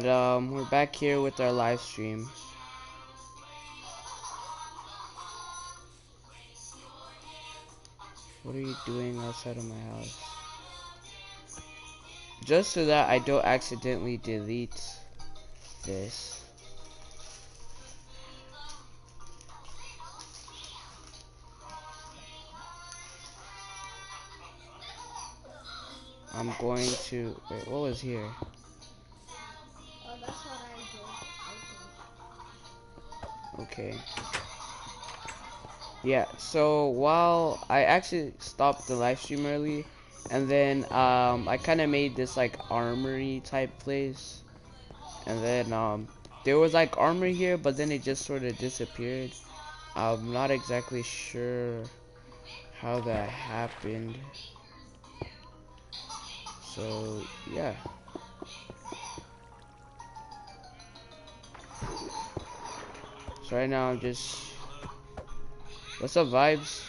Alright, we're back here with our live stream. What are you doing outside of my house? Just so that I don't accidentally delete this. I'm going to... Wait, what was here? Oh, that's what I do. Okay. Yeah, so while I actually stopped the live stream early, and then I kind of made this like armory type place, and then there was like armor here, but then it just sort of disappeared. I'm not exactly sure how that happened. So yeah. So right now I'm just... What's up, vibes?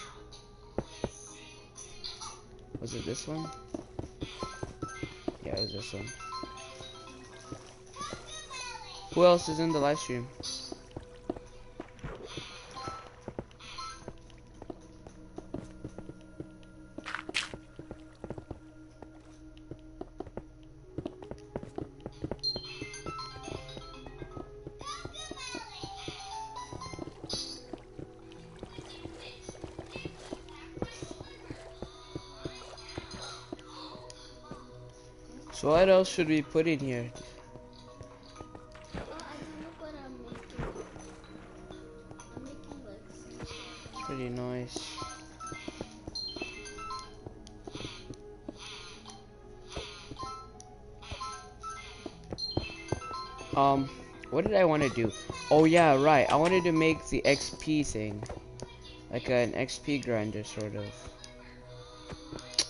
Was it this one? Yeah, it was this one. Who else is in the live stream? So what else should we put in here? Well, I don't know what I'm making. I'm making like some. Pretty nice. What did I want to do? Oh yeah, right. I wanted to make the XP thing. Like an XP grinder, sort of.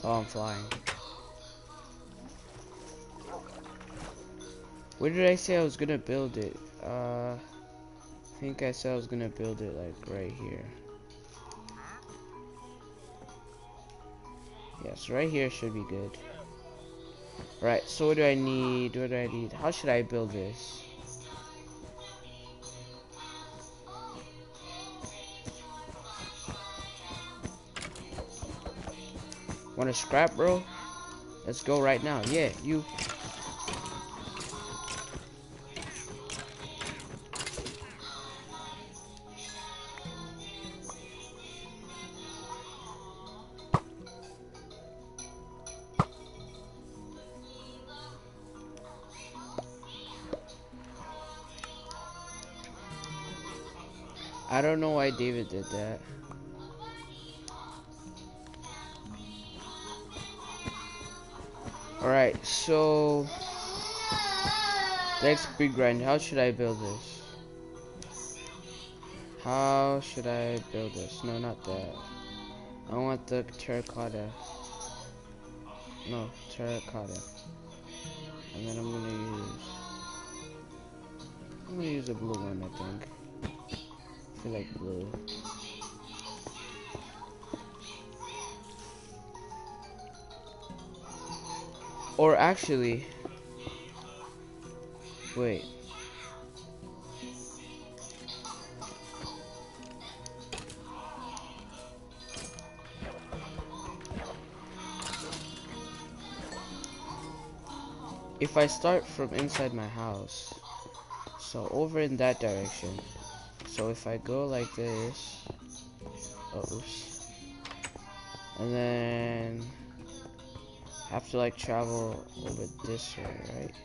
Oh, I'm flying. Where did I say I was gonna build it? I think I said I was gonna build it like right here. Yes, right here should be good. Right, so what do I need? What do I need? How should I build this? Wanna scrap, bro? Let's go right now. Yeah, you. I don't know why David did that. Alright, so next big grind. How should I build this? How should I build this? No, not that. I want the terracotta. No, terracotta. And then I'm gonna use a blue one, I think. I feel like blue. Or actually, wait. If I start from inside my house, so over in that direction, so if I go like this, oh, oops, and then have to like travel over this way, right?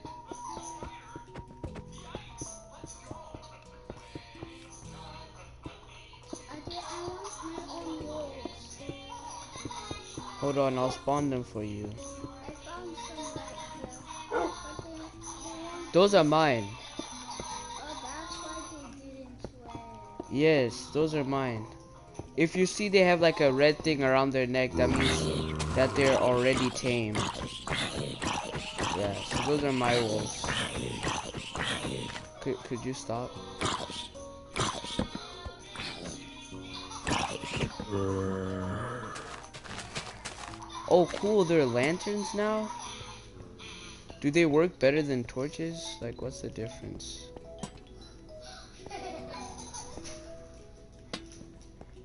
Hold on, I'll spawn them for you. I found some right here. But Those are mine. oh, that's why they didn't swear. Yes, those are mine. If you see they have like a red thing around their neck, that means that they're already tamed. Yeah, so those are my wolves. Could you stop? Oh, cool, they're lanterns now? Do they work better than torches? Like, what's the difference?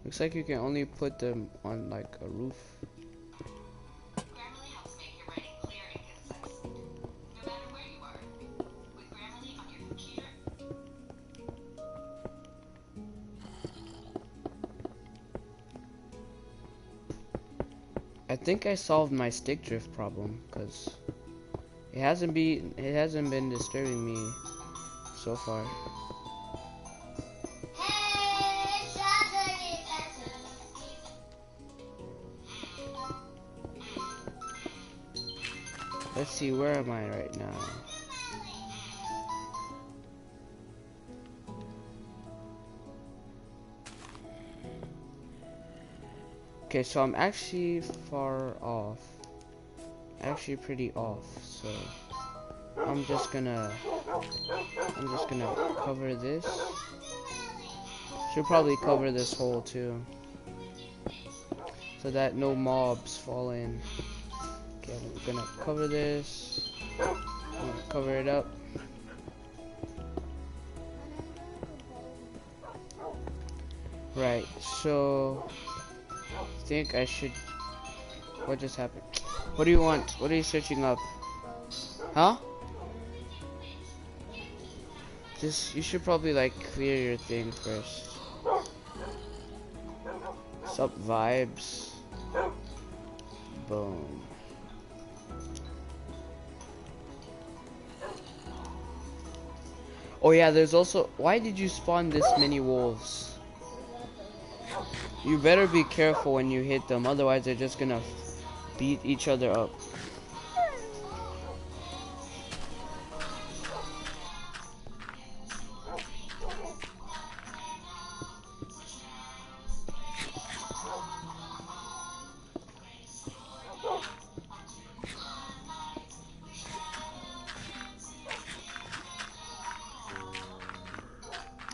Looks like you can only put them on like a roof. I think I solved my stick drift problem because it hasn't been disturbing me so far. Let's see, where am I right now? Okay, so I'm actually far off. Actually pretty off, so I'm just gonna cover this. Should probably cover this hole too, so that no mobs fall in. Okay, I'm gonna cover this. I'm gonna cover it up. Right, so I think I should. What just happened? What do you want? What are you searching up? Huh? You should probably like clear your thing first. Sup vibes. Boom. Oh yeah, there's also, why did you spawn this many wolves? You better be careful when you hit them, otherwise they're just gonna beat each other up.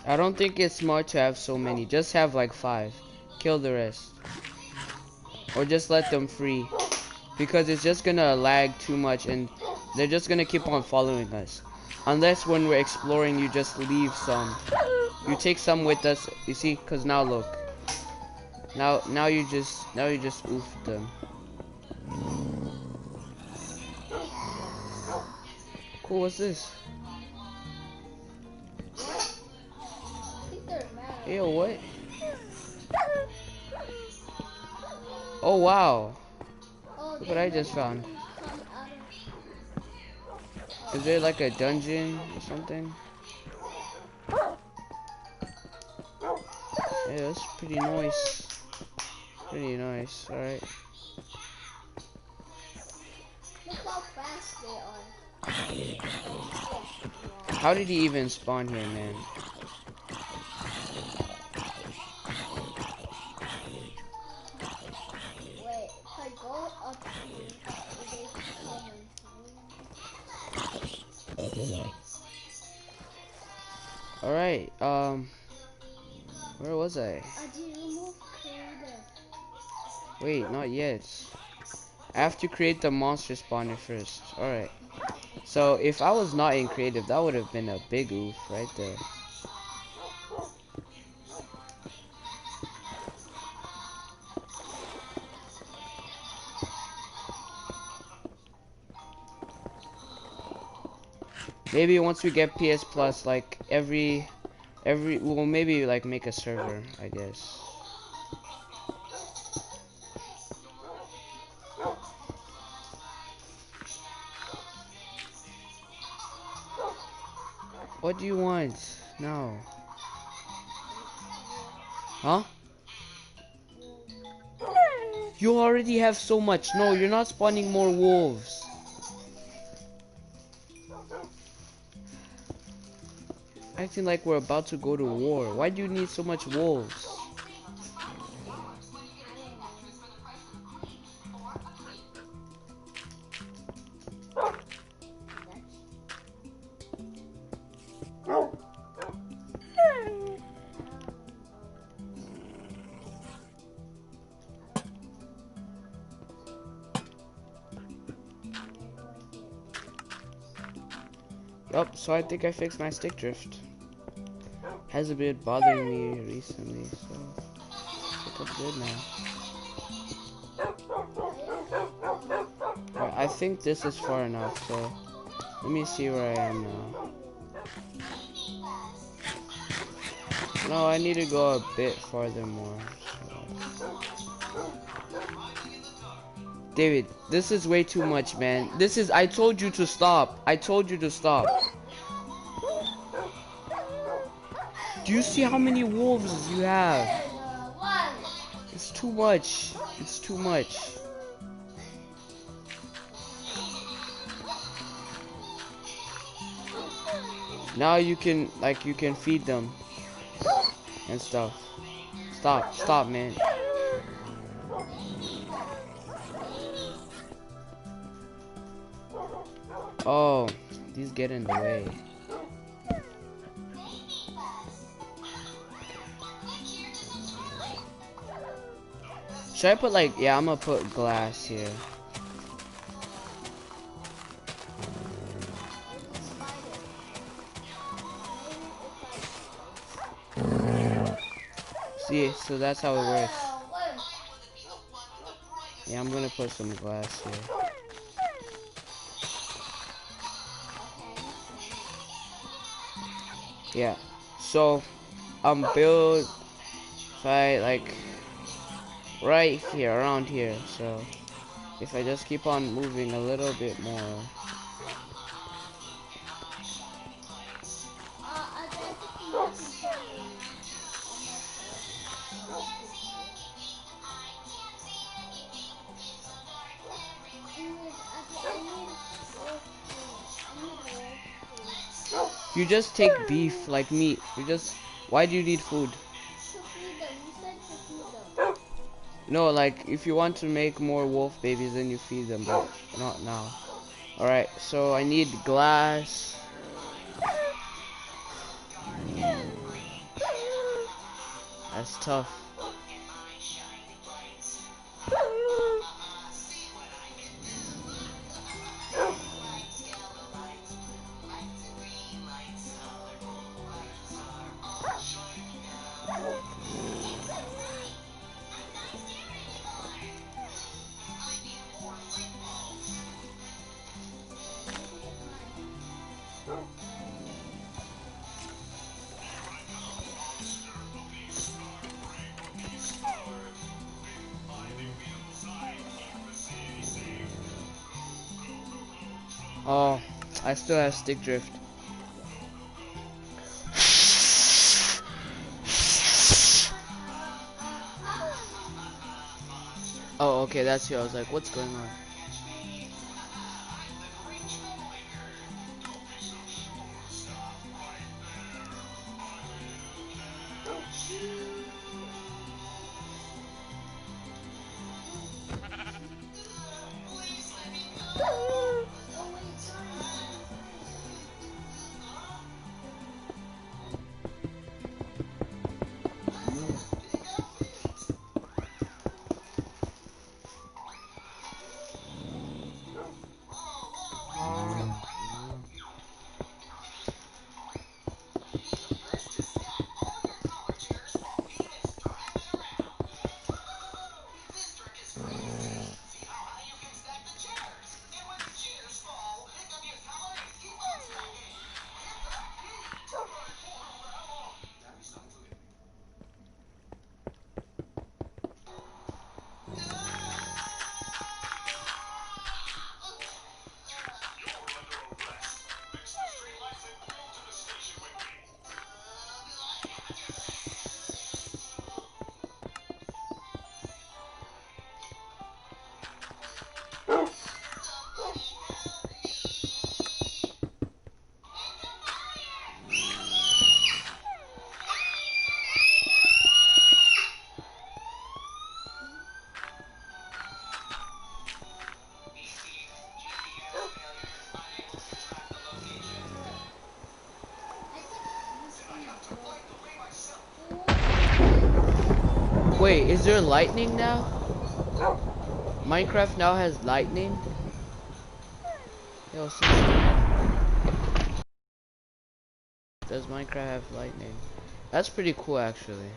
I don't think it's smart to have so many. Just have like 5. Kill the rest. Or just let them free. Because it's just gonna lag too much and they're just gonna keep on following us. Unless when we're exploring you just leave some. You take some with us, you see, cause now look. Now you just oofed them. Cool, what's this? Ew, what? Oh wow. Look what I just found. Is there like a dungeon or something? Yeah, that's pretty nice. Pretty nice, alright. Look how fast they are. How did he even spawn here, man? Wait, if I go up here, will they come? Alright, where was I? Wait, not yet. I have to create the monster spawner first. Alright. So, if I was not in creative, that would have been a big oof right there. Maybe once we get PS Plus, like we'll maybe like make a server, I guess. What do you want? No. Huh? You already have so much. No, you're not spawning more wolves. Acting like we're about to go to war. Why do you need so much wolves? so I think I fixed my stick drift. Hasn't been bothering me recently, so I think I'm good now. Alright, I think this is far enough, so let me see where I am now. No, I need to go a bit farther more. So. David, this is way too much, man. This is, I told you to stop. I told you to stop. Do you see how many wolves you have? It's too much. It's too much. Now you can, like, you can feed them and stuff. Stop, man. Oh, these get in the way. Should I put like, yeah, I'm gonna put glass here. See, so that's how it works. Yeah, I'm gonna put some glass here. Yeah, so build right like right here, around here. So if I just keep on moving a little bit more. You just take beef like meat. Why do you need food? No, like if you want to make more wolf babies, then you feed them, but not now. Alright, so I need glass. That's tough. Oh, I still have stick drift. Oh, okay, that's you. I was like, what's going on? Wait, is there lightning now? Minecraft now has lightning? Yo, Does Minecraft have lightning? That's pretty cool, actually.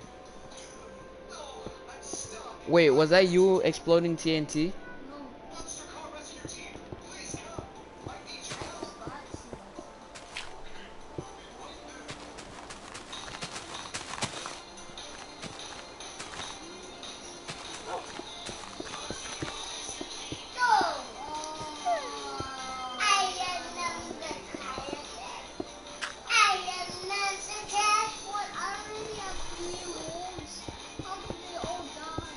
Wait, was that you exploding TNT? No. I just got TNT. What? I already have 3 wolves. How did they all die?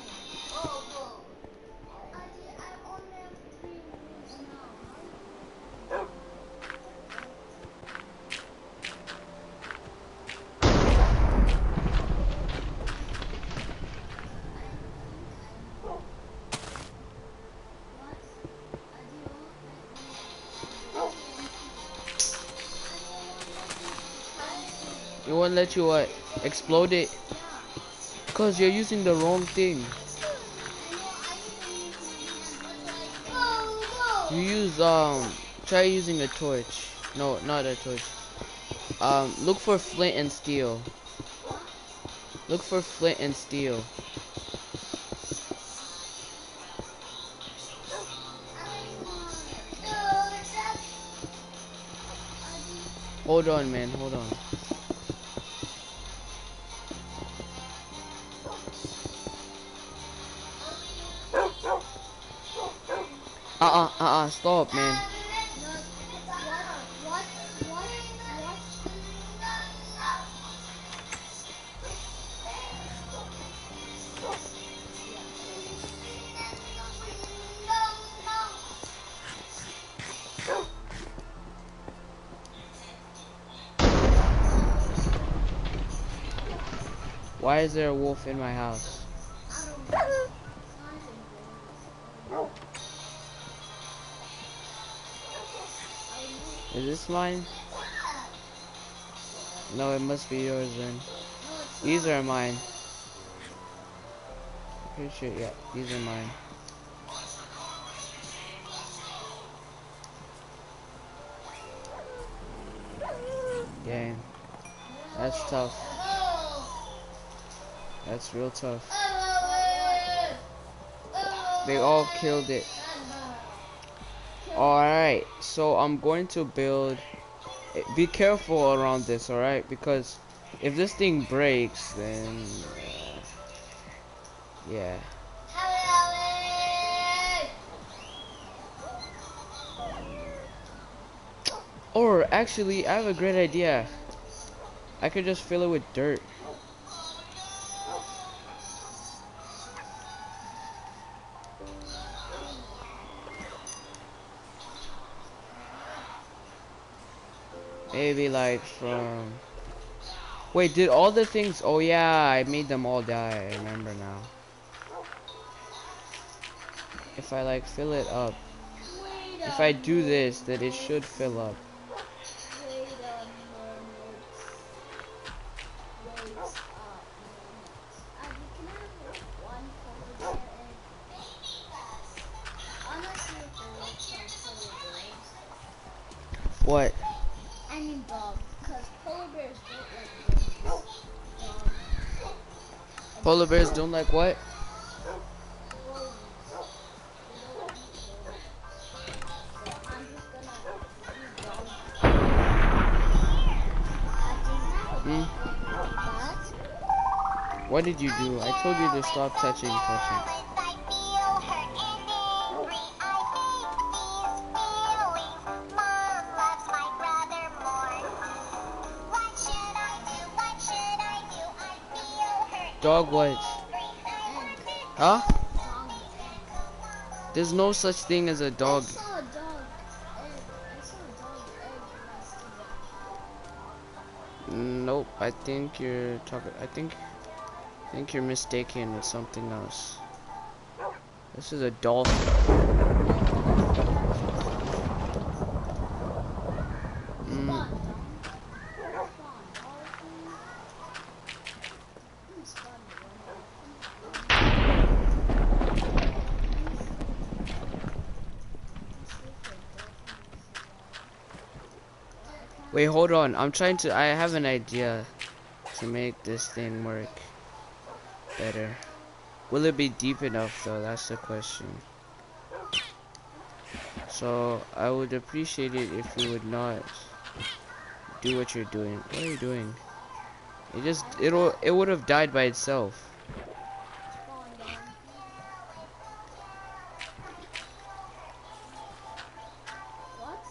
I only have 3 wolves now. What? It won't let you what? Explode it? Cause you're using the wrong thing. You use try using a torch. No, not a torch. Look for flint and steel. Look for flint and steel. Hold on, man. Hold on. Stop, man. Why is there a wolf in my house? Is this mine? No, it must be yours then. These are mine. Pretty sure, yeah, these are mine. Dang. That's tough. That's real tough. They all killed it. Alright, so I'm going to build. Be careful around this, alright? Because if this thing breaks, then yeah. Or actually, I have a great idea. I could just fill it with dirt. Maybe like from... Wait, did all the things... Oh yeah, I made them all die. I remember now. If I like fill it up. If I do this, then it should fill up. What? I mean dog, because polar bears don't like dogs. Polar bears don't like what? What did you do? I told you to stop touching. Dog what? Huh? There's no such thing as a dog. I saw a dog egg. Nope, I think you're talking. I think you're mistaken with something else. This is a dolphin. Wait, hold on. I have an idea to make this thing work better. Will it be deep enough though? That's the question. So I would appreciate it if you would not do what you're doing. What are you doing? It would have died by itself. Spawn down. What?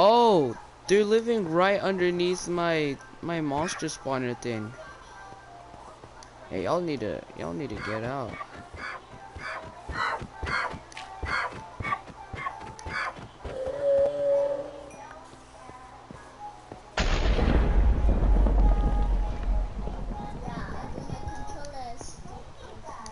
Oh, they're living right underneath my monster spawner thing. Hey, y'all need to get out. Yeah, I think my controller is stupid now.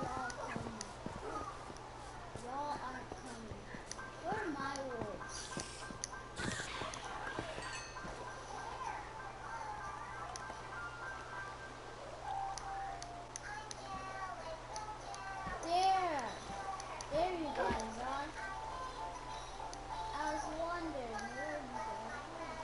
Y'all coming? Y'all aren't coming. Where are my wolves? There! There you guys are. I was wondering where you guys are.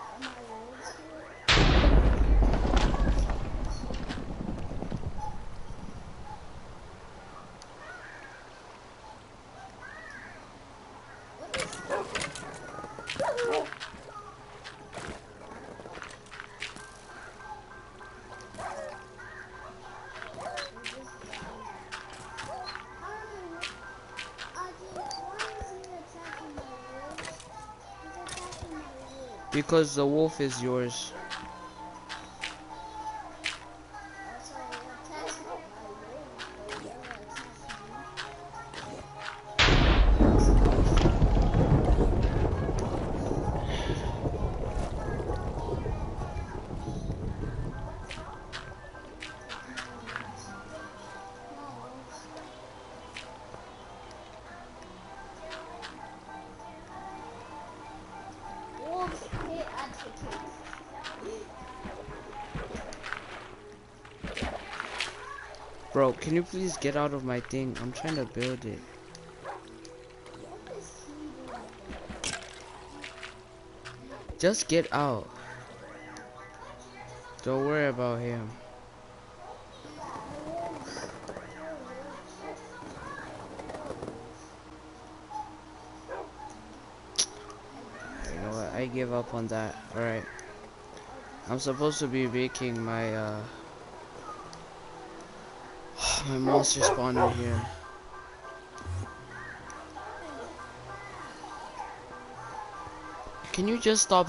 Are my wolves here? What is why is he attacking my wolves? He's attacking my wolves. Because the wolf is yours. Also, attacking my wolves, but he never attacked me. Wolves hate advocates. Bro, can you please get out of my thing? I'm trying to build it. What is he doing? Just get out. Don't worry about him. My wolves. Poor wolves. Poor wolves. You know what? I give up on that. Alright. I'm supposed to be making my my monster spawner here. Can you just stop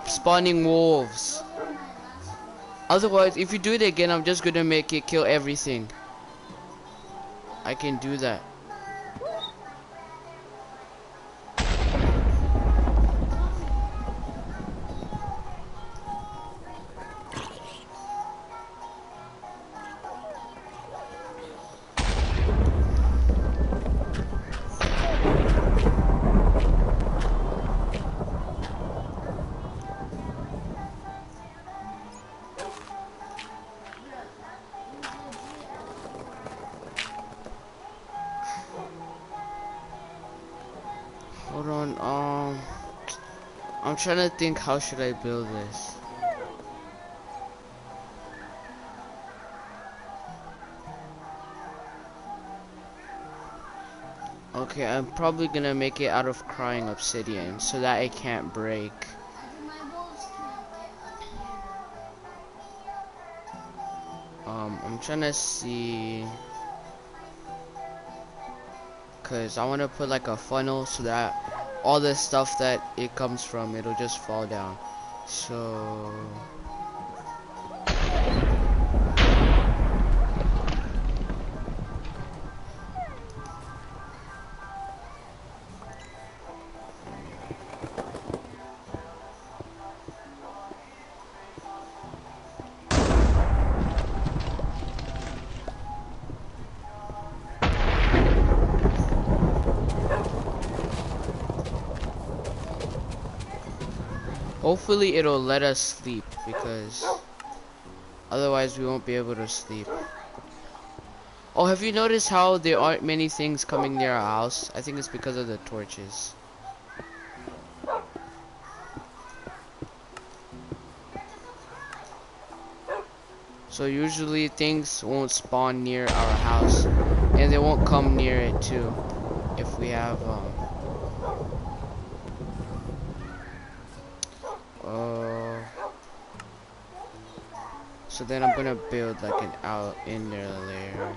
spawning wolves? Where are my last ones? Otherwise, if you do it again, I'm just gonna make it kill everything. I can do that. Hold on, I'm trying to think how should I build this. Okay, I'm probably gonna make it out of crying obsidian so that it can't break. My wolves can't get up here I'm trying to see, cause I want to put like a funnel so that all the stuff that it comes from, it'll just fall down. So hopefully it'll let us sleep, because otherwise we won't be able to sleep. Oh, have you noticed how there aren't many things coming near our house? I think it's because of the torches. So usually things won't spawn near our house, and they won't come near it too if we have uh so then I'm gonna build like an out inner layer.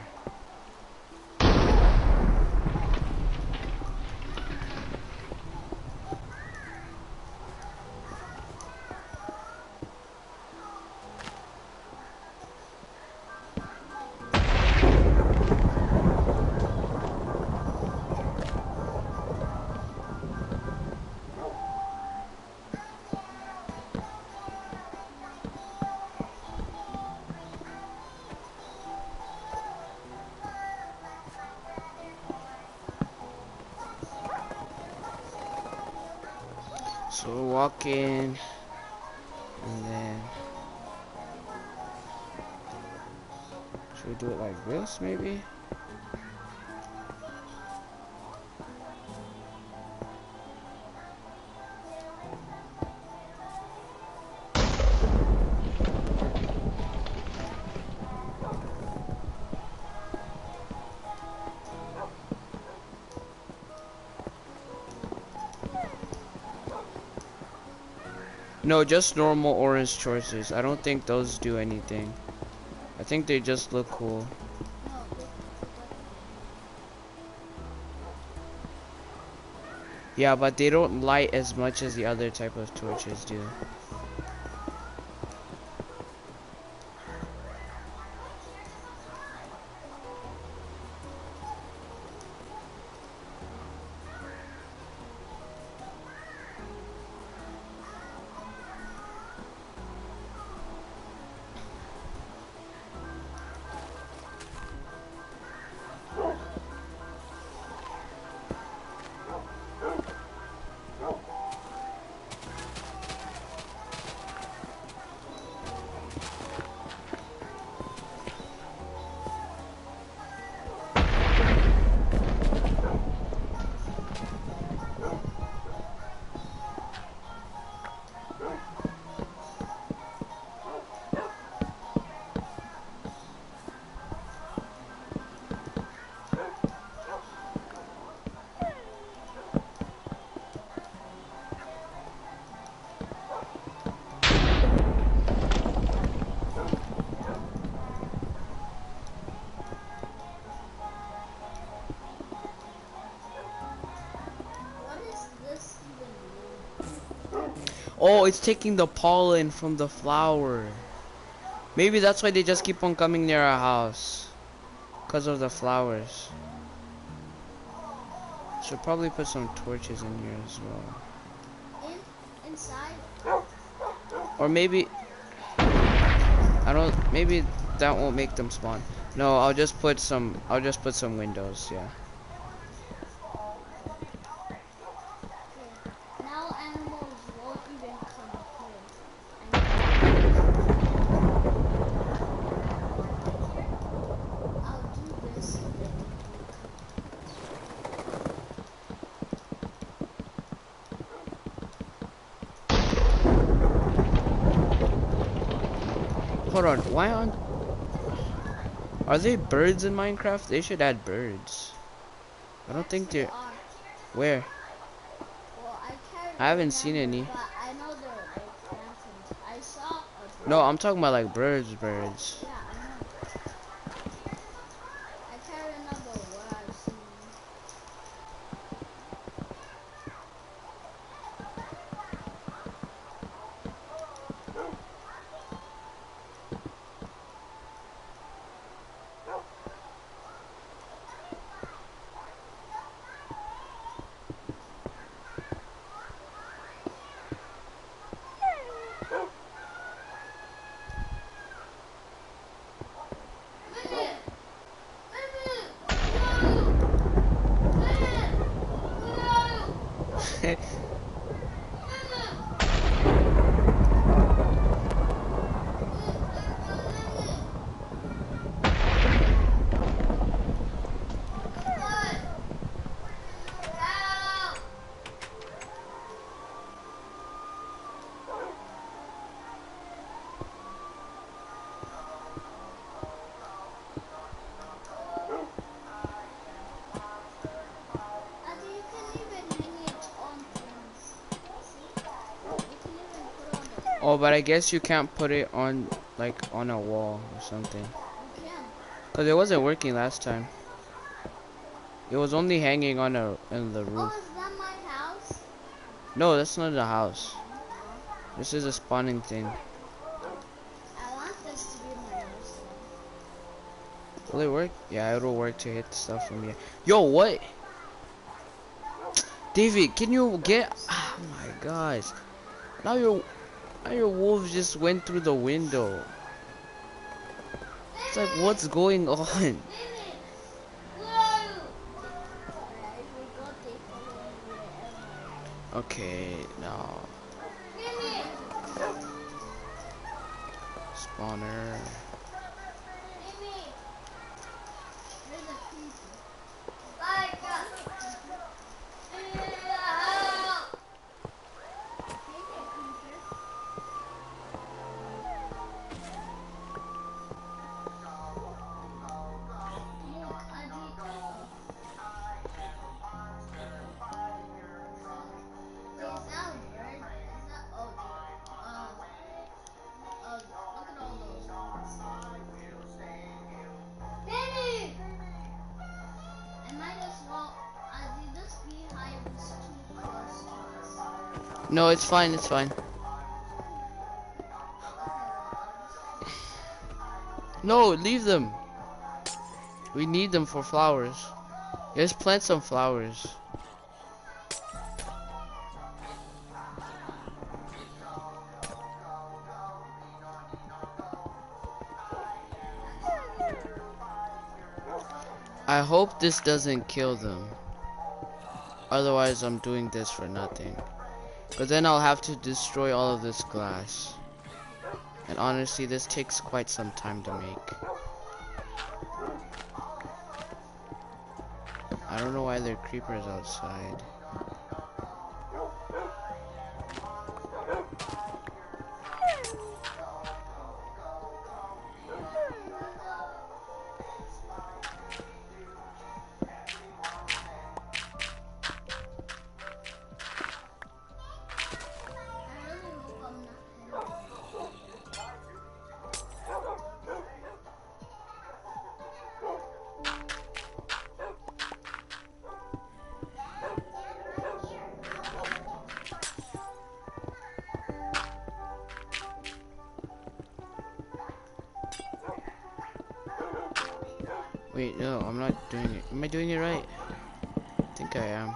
So we'll walk in, and then should we do it like this maybe? No, just normal orange torches. I don't think those do anything. I think they just look cool. Yeah, but they don't light as much as the other type of torches do. Oh, it's taking the pollen from the flower. Maybe that's why they just keep on coming near our house. Because of the flowers. Should probably put some torches in here as well. inside. Or maybe I don't, maybe that won't make them spawn. No, I'll just put some windows, yeah. Now animals won't even come here. I'll do this so that Hold on, why are they birds in Minecraft? They should add birds. I don't think Actually they're. are. Where? Well, I can't I haven't seen remember, any. but I know they're like phantoms. I saw a No, bird. I'm talking about like birds, birds. Yeah, I know. I can't remember where I've seen them. You can even hang it on things. See? You can even put it on the floor. Oh, but I guess you can't put it on like on a wall or something. You can. Cause it wasn't working last time. It was only hanging on in the roof. Oh, is that my house? No, that's not the house. Oh, This is a spawning thing. I want this to be my house. Will it work? Yeah, it'll work to hit stuff from here. Yo, what? David, can you get? Oh my gosh! Now your wolf just went through the window. It's like, what's going on? Alright, we got the following wherever. Okay, now spawner. No, it's fine. It's fine. No, leave them. We need them for flowers. Let's plant some flowers. I hope this doesn't kill them. Otherwise, I'm doing this for nothing. But then I'll have to destroy all of this glass. And honestly, this takes quite some time to make. I don't know why there are creepers outside. Wait, no, I'm not doing it. Am I doing it right? I think I am.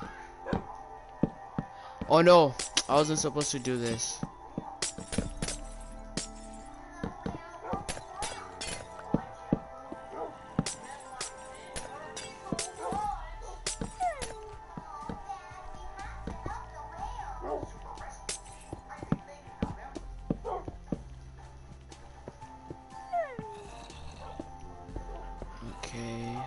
Oh no, I wasn't supposed to do this. Okay.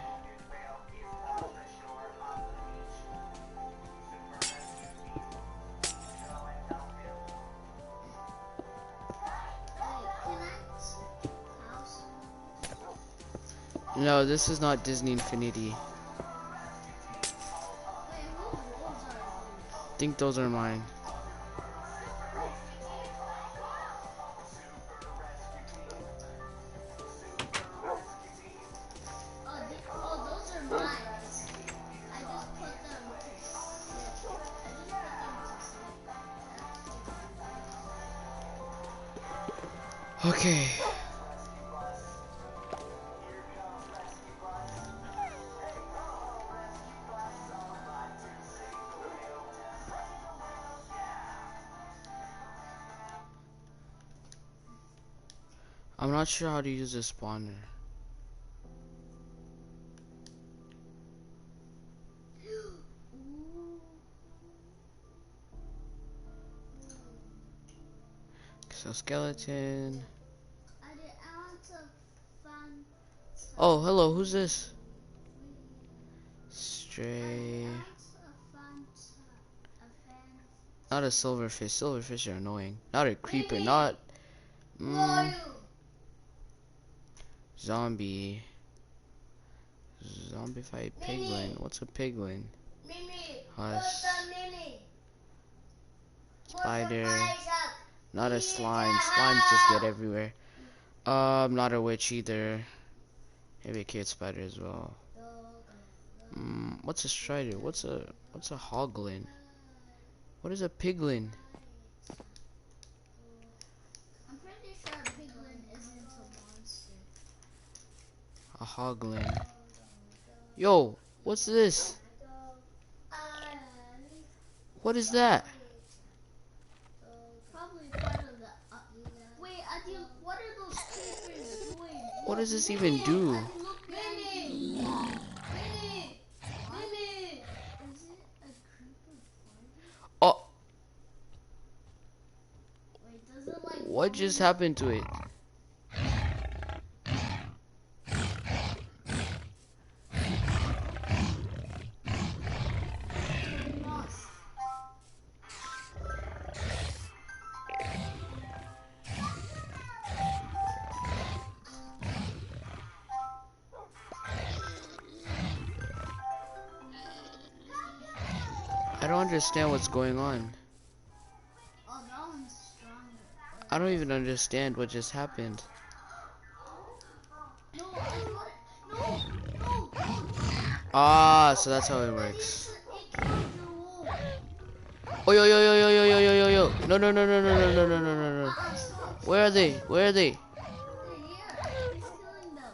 No, this is not Disney Infinity. think those are mine. Oh, those are mine. I just put them to sleep. I just put them to sleep. Okay. I'm not sure how to use this spawner. So skeleton. I want to find. Oh, hello. Who's this? Stray. Not a silverfish. Silverfish are annoying. Not a creeper. Not. Zombie. Zombie fight piglin. What's a piglin? Husk. Spider. Not a slime. Slimes just get everywhere. Not a witch either. Maybe a cave spider as well. What's a strider? What's a hoglin? What is a piglin? I'm pretty sure a piglin isn't a monster. A hoglin. Yo, what's this? What is that? Probably part of the. Wait, Adil, what are those creepers doing? What does this even do? Adil, look behind you. Is it a creeper farting? Oh, Wait, does it like? what just happened to it? I don't understand what's going on. Oh, that one's stronger. I don't even understand what just happened. No, I thought it. No. Ah, so that's how it works. It killed your wolf. Oh, yo, yo, yo, yo, yo, yo, yo, yo, yo. No, no, no, no, no, no, no, no, no, no, no. Stop. Where are they? Where are they? They're here. He's killing them.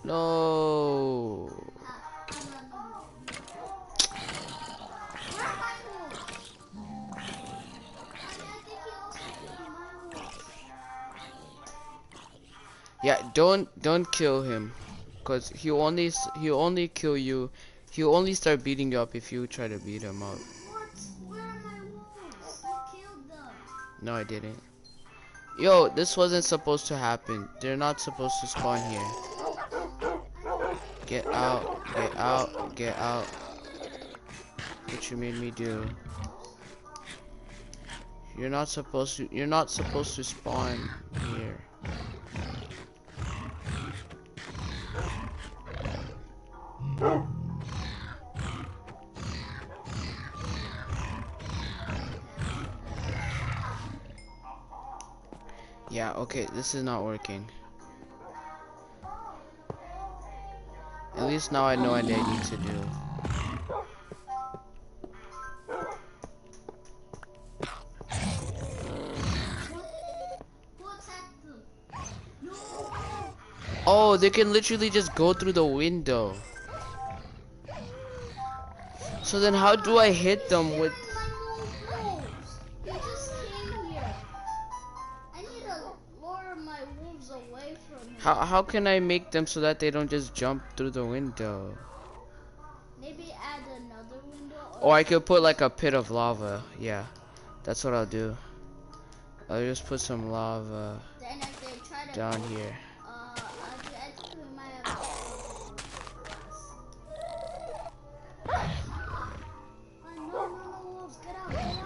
No. Where are my wolves? I think he also killed my wolves. Yeah, don't kill him, cause he'll only kill you. He'll only start beating you up if you try to beat him up. What? Where are my wolves? You killed them. No, I didn't. Yo, this wasn't supposed to happen. They're not supposed to spawn here. Get out, get out, get out. What you made me do. You're not supposed to spawn here. Yeah, okay, this is not working. At least now I know what I need to do. Who attacked them? No! Oh, they can literally just go through the window. So then how do I hit them with... My wolves! They just came here. I need to lure my wolves away from him. How can I make them so that they don't just jump through the window? Maybe add another window. Or I could put like a pit of lava. Yeah, that's what I'll do. I'll just put some lava Then if they try to down here. I think we might have to no, wolves, get out of there.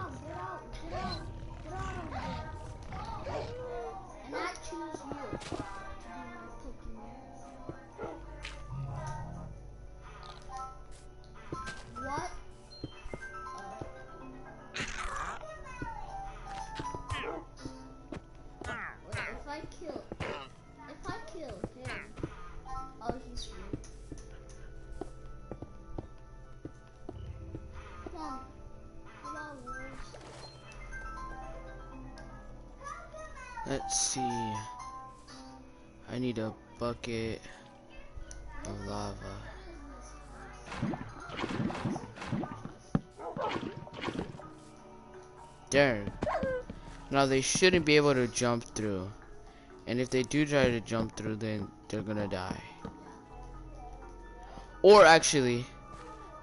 And I choose you to be my Pokemon. kill him, oh, he's free. Come on, come on, wolves. Let's see. I need a bucket of lava. There. Now they shouldn't be able to jump through. And if they do try to jump through, then they're gonna die. Or actually,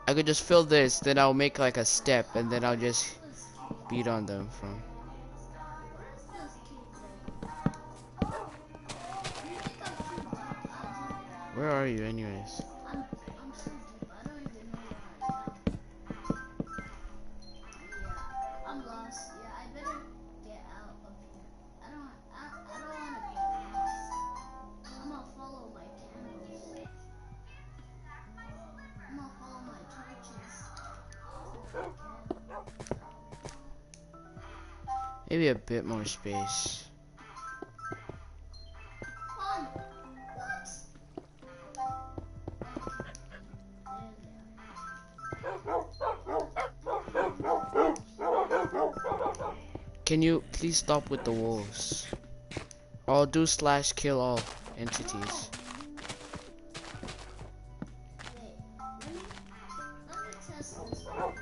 I could just fill this, then I'll make like a step, and then I'll just beat on them from. Where are you anyways? I'm so deep. I don't even know where I am. Yeah, I'm lost. Yeah, I better get out of here. I don't want to get lost. I'm gonna follow my candles. I'm gonna follow my torches. Maybe a bit more space. What? Can you please stop with the wolves? I'll do slash kill all entities. Wait, let me test this one.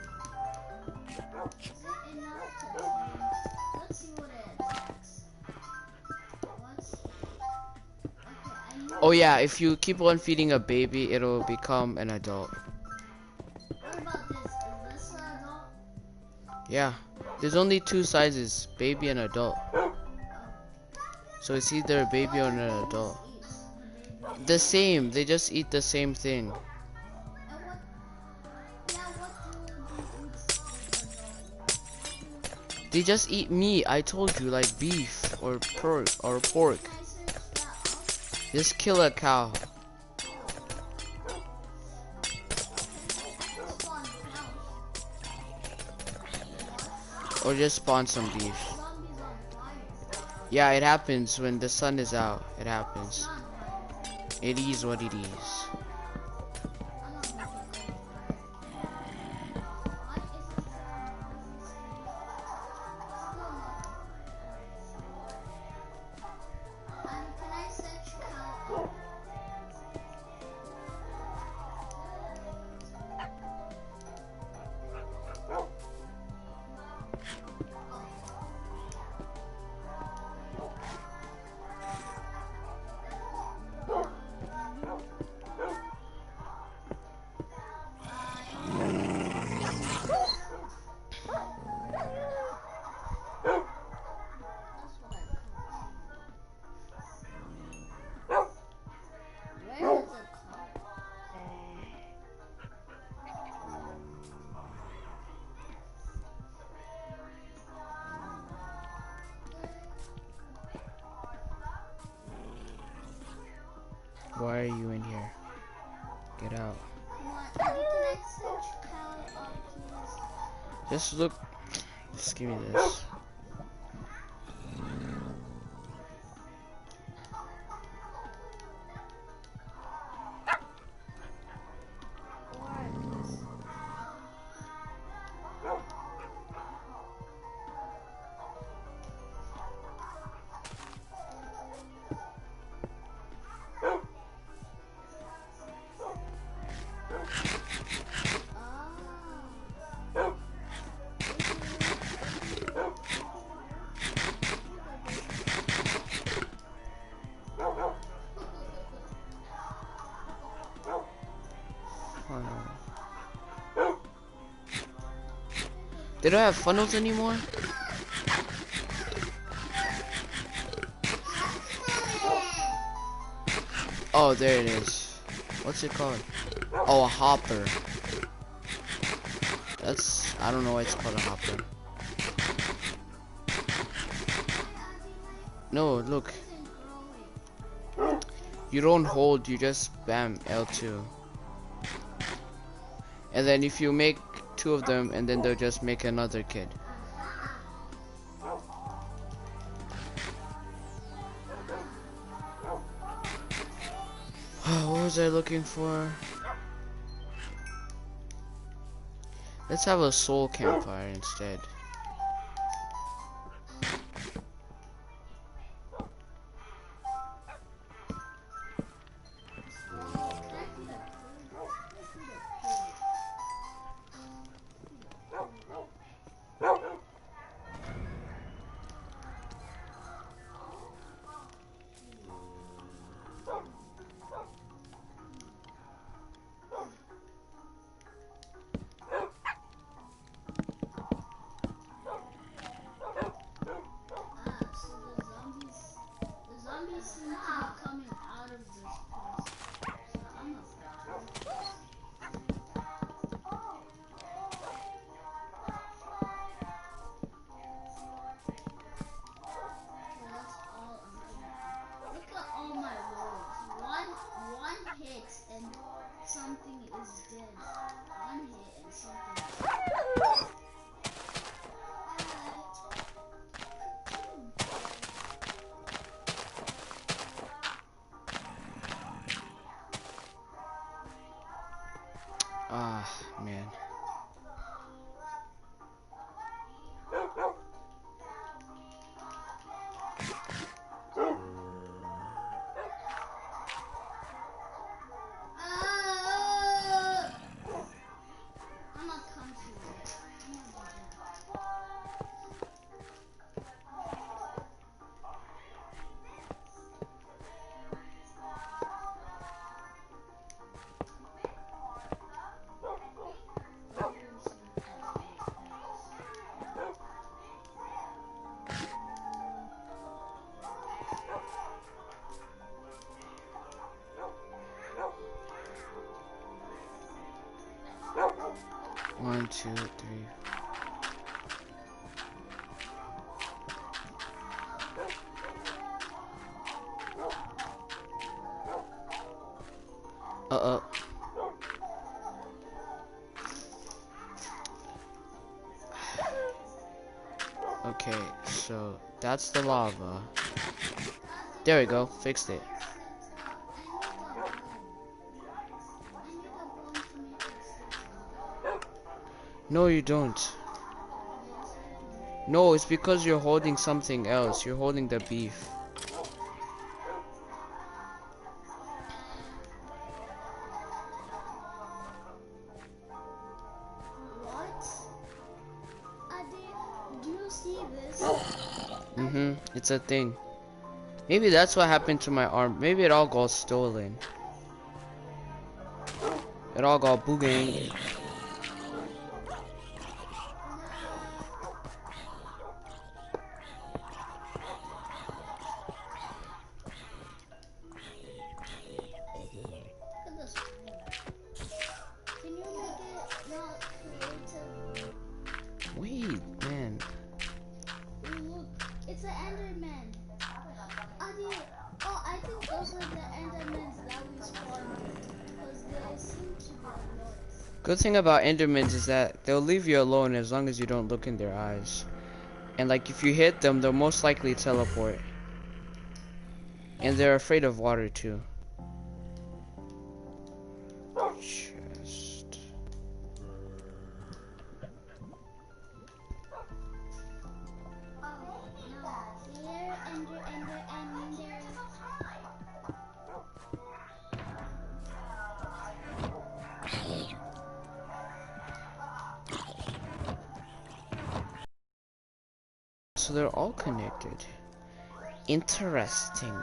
Is it enough to tame? Let's see what it attacks. What's... Okay, I know. Oh yeah, if you keep on feeding a baby, it'll become an adult. What about this? Is this an adult? Yeah, there's only two sizes, baby and adult. So it's either a baby or an adult. The same, they just eat the same thing. And what? Yeah, what do They just eat meat, I told you, like beef or pork or pork. Can I search that up? Just kill a cow. Spawn cows. Or just spawn some beef. Zombies on fire. Yeah, it happens when the sun is out. It happens. Not fire. It is what it is. I'm not making coal fire. Why is it still not fire? And can I search cow up? That's what I call. Where is it called? Why are you in here? Get out. Come on, can I search cow up, please? Just look. Just give me this. They don't have funnels anymore? Oh, there it is. What's it called? Oh, a hopper. That's... I don't know why it's called a hopper. No, look. You don't hold, you just spam L2. And then if you make two of them, and then they'll just make another kid. What was I looking for? Let's have a soul campfire instead. Ah, man. One, two, three. Okay, so that's the lava. There we go, fixed it. No, you don't. No, it's because you're holding something else. You're holding the beef. It's a thing. Maybe that's what happened to my arm. Maybe it all got stolen. It all got boogang. Wait, man. Look, it's an Enderman. Oh, I think those are the Endermans that we spawned because they seem to be annoying. Good thing about Endermans is that they'll leave you alone as long as you don't look in their eyes. And like if you hit them, they'll most likely teleport. And they're afraid of water too. Chest. So they're all connected. Interesting.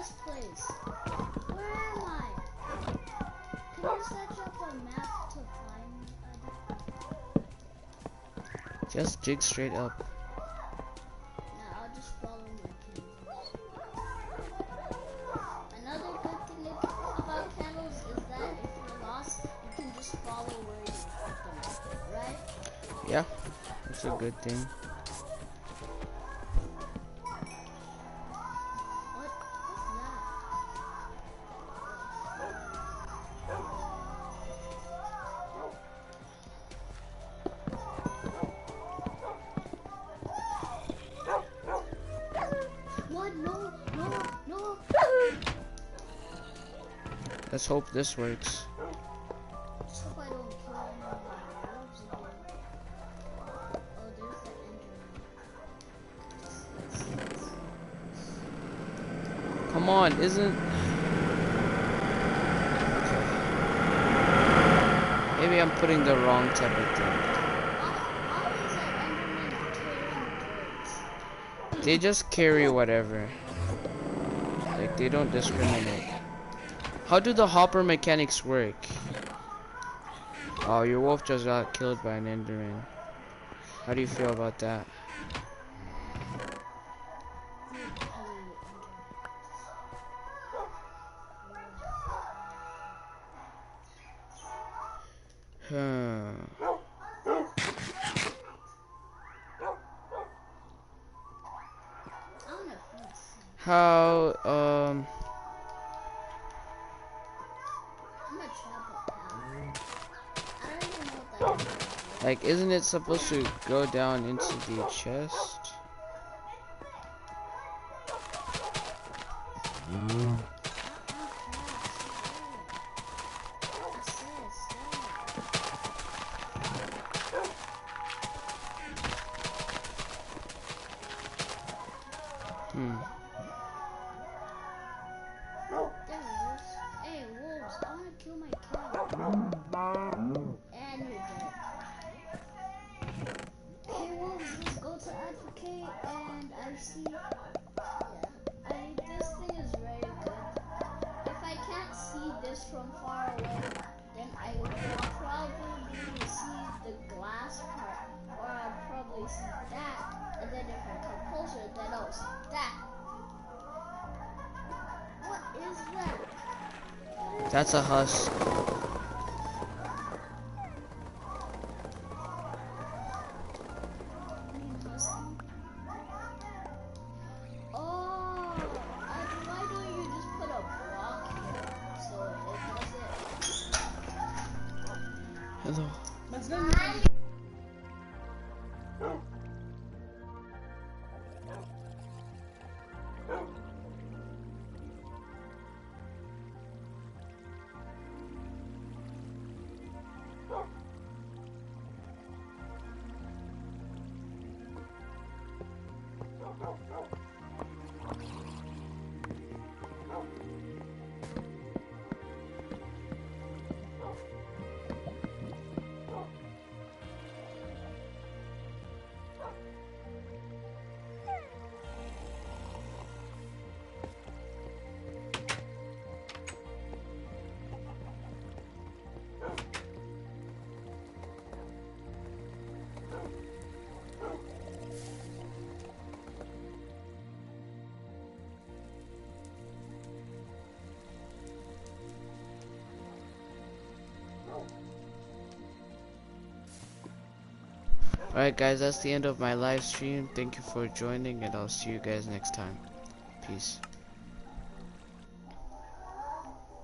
best place. Where am I? Can you search up a map to find me? Just dig straight up. Nah, I'll just follow my candles. Another good thing about candles is that if you're lost, you can just follow where you put them, right? Yeah, that's a good thing. What's that? What? No, no, no. Let's hope this works. Just hope I don't kill any of the wolves again. Oh, there's the enderman. Come on, isn't... Maybe I'm putting the wrong type of thing. Why is an enderman carrying dirt? They just carry whatever. Like, they don't discriminate. How do the hopper mechanics work? Oh, your wolf just got killed by an enderman. How do you feel about that? How, I'm gonna trap a pal. I don't even know what that is. like, isn't it supposed to go down into the chest? There it is. Hey, wolves, I wanna kill my cow. And you're dead. Hey, wolves, let's go to Advocate, and I see... Yeah, this thing is very good. If I can't see this from far away, then I will probably see the glass part, or I'll probably see that, and then if I come closer, then I'll see that. What is that? That's a husk. Oh, why don't you just put a block here so it doesn't... Hello. Alright guys, that's the end of my live stream. Thank you for joining, and I'll see you guys next time. Peace.